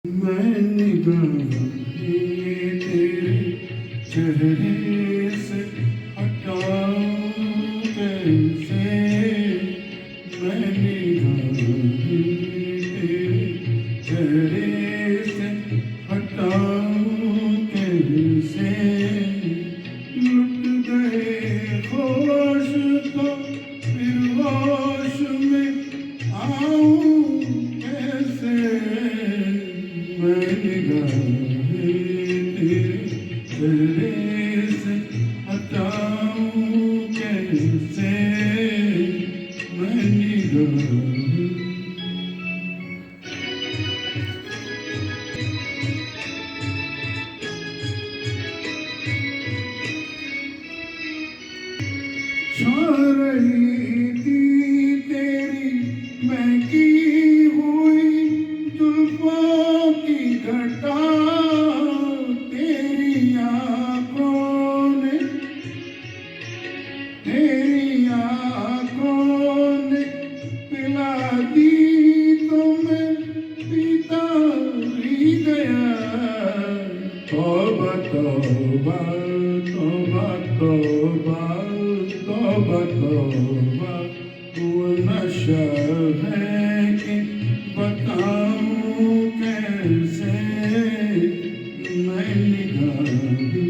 मैं निगाहें तेरे चेहरे से हटाऊं कैसे। मैं निगाहें तेरे चेहरे से हटाऊं कैसे। लुट गए होश तो फिर होश में आऊं कैसे। मैं निगाहें तेरे चेहरे से हटाऊं कैसे। मैं निगाहें छा रही थी तेरी महकी हुई जुल्फों की घटा। तेरी आंखों ने पिला दी तो मैं पीता ही गया। तौबा तौबा तौबा तौबा तौबा तौबा वो नशा है कि बताऊं कैसे। मैं निगाहें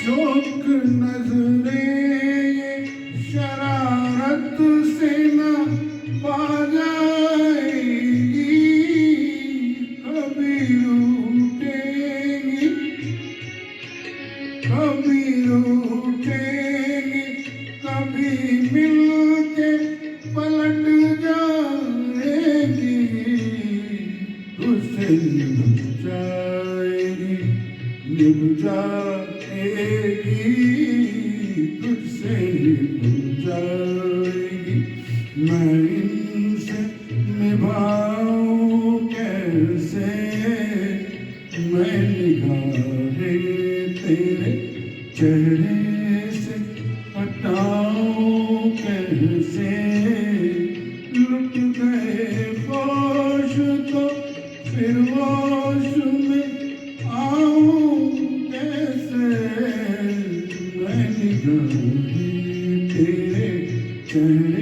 शौक नजरे ये शरारत से न पा जाएगी। कभी रूठेगी कभी रूठेगी कभी मिलके पलट जाएगी। तुझसे निभ जाएगी निभ जाएगी। तुझसे निभ जाएगी मैं इनसे निभाऊं कैसे। मैं निगाहें तेरे चेहरे से हटाऊं कैसे। लुट गए होश तो फिर होश में आऊं कैसे। मैं निगाहें तेरे चेहरे